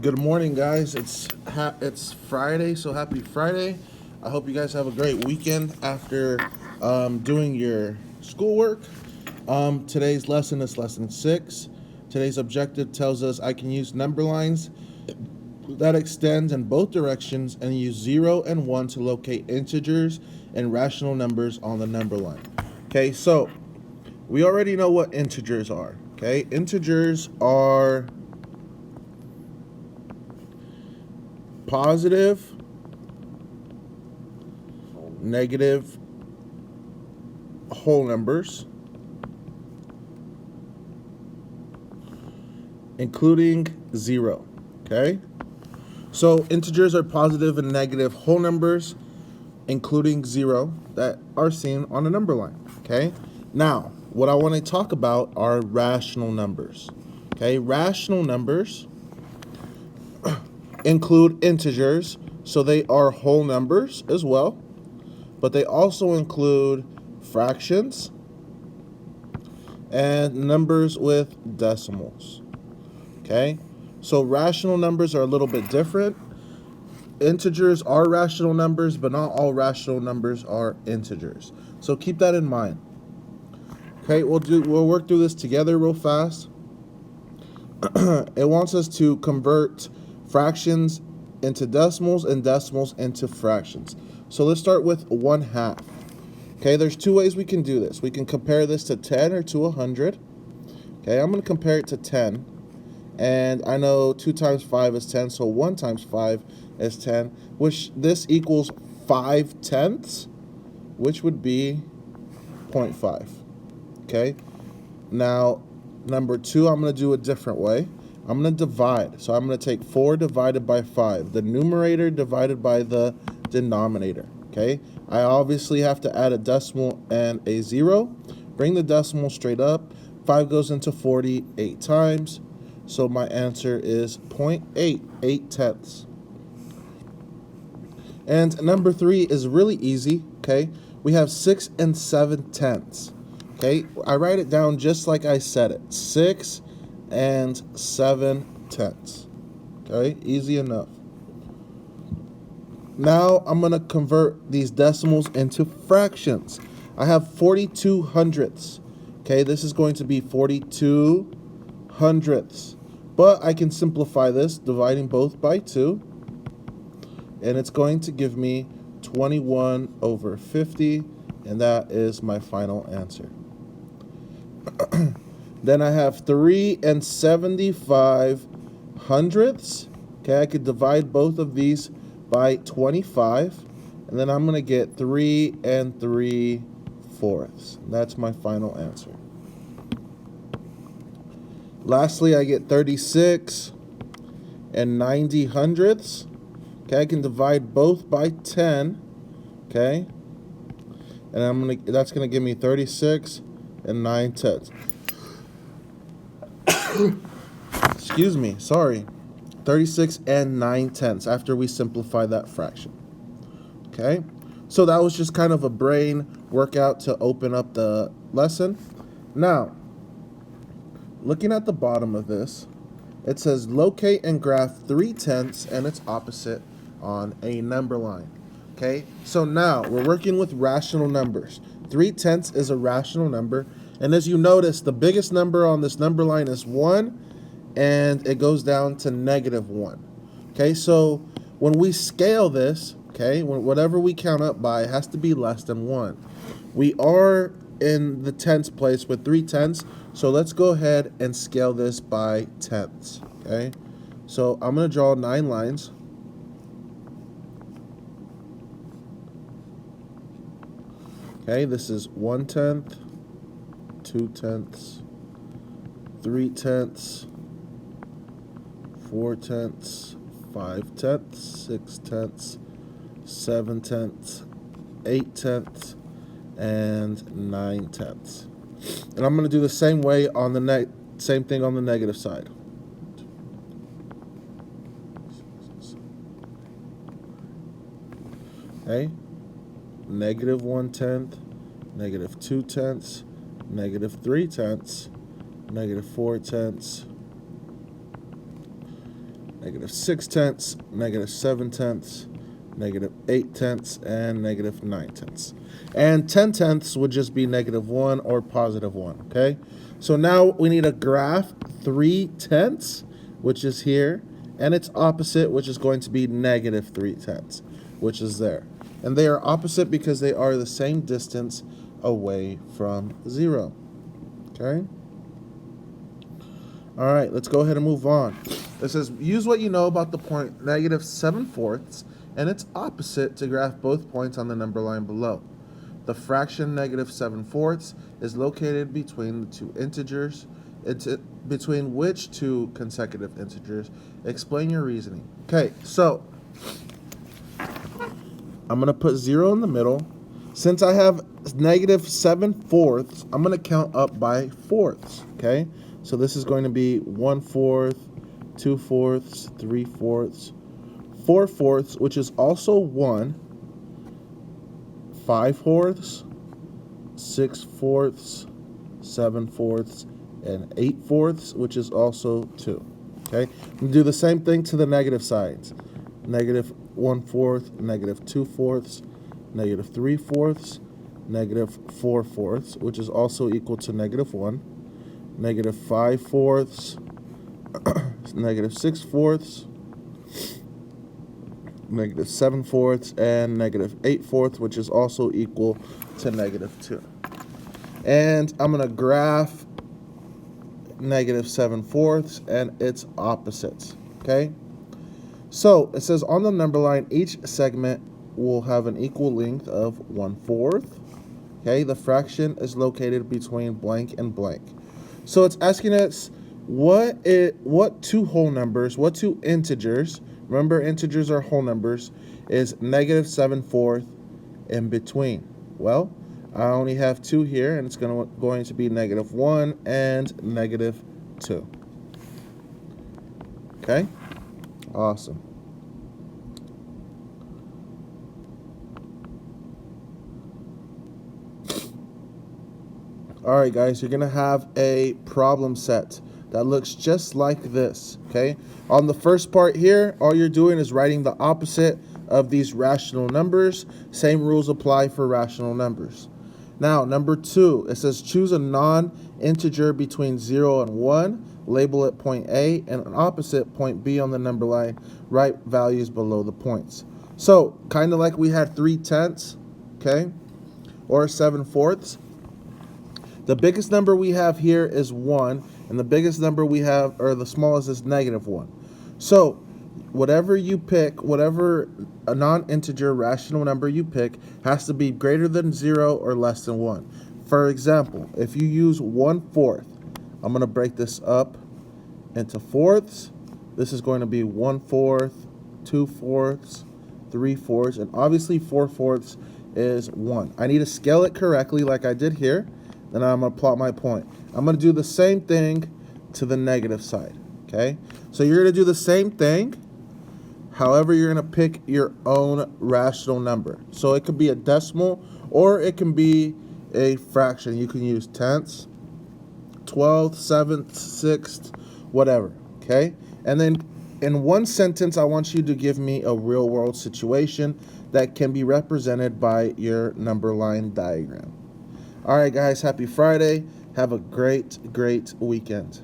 Good morning, guys. It's Friday, so happy Friday. I hope you guys have a great weekend after doing your schoolwork. Today's lesson is lesson 6. Today's objective tells us I can use number lines that extend in both directions and use 0 and 1 to locate integers and rational numbers on the number line. Okay, so we already know what integers are. Okay, integers are positive, negative whole numbers, including 0. Okay? So integers are positive and negative whole numbers, including 0, that are seen on a number line. Okay? Now, what I want to talk about are rational numbers. Okay? Rational numbers include integers, so they are whole numbers as well, but they also include fractions and numbers with decimals. Okay, so rational numbers are a little bit different. Integers are rational numbers, but not all rational numbers are integers. So keep that in mind. Okay, we'll work through this together real fast. It wants us to convert fractions into decimals and decimals into fractions. So let's start with 1/2. Okay, there's two ways we can do this. We can compare this to 10 or to 100. Okay, I'm going to compare it to 10. And I know 2 times 5 is 10, so 1 times 5 is 10, which this equals 5/10, which would be 0.5. Okay, now number 2, I'm going to do a different way. I'm going to divide. So I'm going to take 4 divided by 5, the numerator divided by the denominator. Okay, I obviously have to add a decimal and a 0. Bring the decimal straight up. 5 goes into 40 8 times. So my answer is 0.8, 8/10. And number 3 is really easy, okay? We have 6 and 7/10. Okay, I write it down just like I said it. 6 and 7/10. Okay, easy enough. Now I'm going to convert these decimals into fractions. I have 42 hundredths. Okay, this is going to be 42 hundredths. But I can simplify this, dividing both by 2. And it's going to give me 21/50. And that is my final answer. Then I have 3 and 75 hundredths. Okay, I could divide both of these by 25. And then I'm going to get 3 and 3/4. That's my final answer. Lastly, I get 36 and 90 hundredths. Okay, I can divide both by 10. Okay, and that's gonna give me 36 and 9/10. Excuse me, sorry. 36 and 9/10 after we simplify that fraction. Okay, so that was just kind of a brain workout to open up the lesson. Now, looking at the bottom of this, it says locate and graph 3/10 and its opposite on a number line. Okay, so now we're working with rational numbers. 3/10 is a rational number, and as you notice, the biggest number on this number line is 1, and it goes down to -1. Okay, so when we scale this, okay, whatever we count up by, it has to be less than 1. We are in the tenths place with 3/10, so let's go ahead and scale this by tenths. Okay, so I'm going to draw 9 lines. Okay, this is 1/10, 2/10, 3/10, 4/10, 5/10, 6/10, 7/10, 8/10, and 9/10. And I'm going to do the same way on the same thing on the negative side. Okay, -1/10, -2/10, -3/10, -4/10, negative 6 tenths, negative 7 tenths, negative 8 tenths, and negative 9 tenths. And 10 tenths would just be negative 1 or positive 1, okay? So now we need to graph 3 tenths, which is here, and its opposite, which is going to be negative 3 tenths, which is there. And they are opposite because they are the same distance away from 0, okay? All right, let's go ahead and move on. It says, use what you know about the point negative 7/4 and its opposite to graph both points on the number line below. The fraction negative 7/4 is located between the two integers. Between which two consecutive integers? Explain your reasoning. Okay, so I'm going to put 0 in the middle. Since I have negative 7/4, I'm going to count up by fourths, okay? So this is going to be 1/4, 2/4, 3/4, 4/4, which is also 1, 5/4, 6/4, 7/4, and 8/4, which is also 2. Okay, we do the same thing to the negative sides. Negative 1/4, negative 2/4, negative 3/4, negative 4/4, which is also equal to negative 1, negative 5/4, negative 6/4, negative 7/4, and negative 8/4, which is also equal to negative 2. And I'm going to graph negative 7/4 and its opposites, okay? So it says on the number line, each segment will have an equal length of 1/4. Okay, the fraction is located between blank and blank. So it's asking us what two whole numbers, what two integers, remember integers are whole numbers, is negative 7/4 in between. Well, I only have 2 here, and it's going to be negative 1 and negative 2. Okay? Awesome. All right, guys, you're going to have a problem set that looks just like this, okay? On the first part here, all you're doing is writing the opposite of these rational numbers. Same rules apply for rational numbers. Now, number 2, it says choose a non-integer between 0 and 1, label it point A, and an opposite point B on the number line. Write values below the points. So, kind of like we had 3 tenths, okay, or 7/4. The biggest number we have here is 1, and the biggest number we have, or the smallest, is negative 1. So, whatever you pick, whatever a non-integer rational number you pick, has to be greater than 0 or less than 1. For example, if you use 1/4, I'm going to break this up into fourths. This is going to be 1/4, 2/4, 3/4, and obviously 4/4 is 1. I need to scale it correctly like I did here. Then I'm going to plot my point. I'm going to do the same thing to the negative side, okay? So you're going to do the same thing. However, you're going to pick your own rational number. So it could be a decimal or it can be a fraction. You can use tenths, 12th, 7th, 6th, whatever, okay? And then in one sentence, I want you to give me a real world situation that can be represented by your number line diagram. All right, guys, happy Friday. Have a great, great weekend.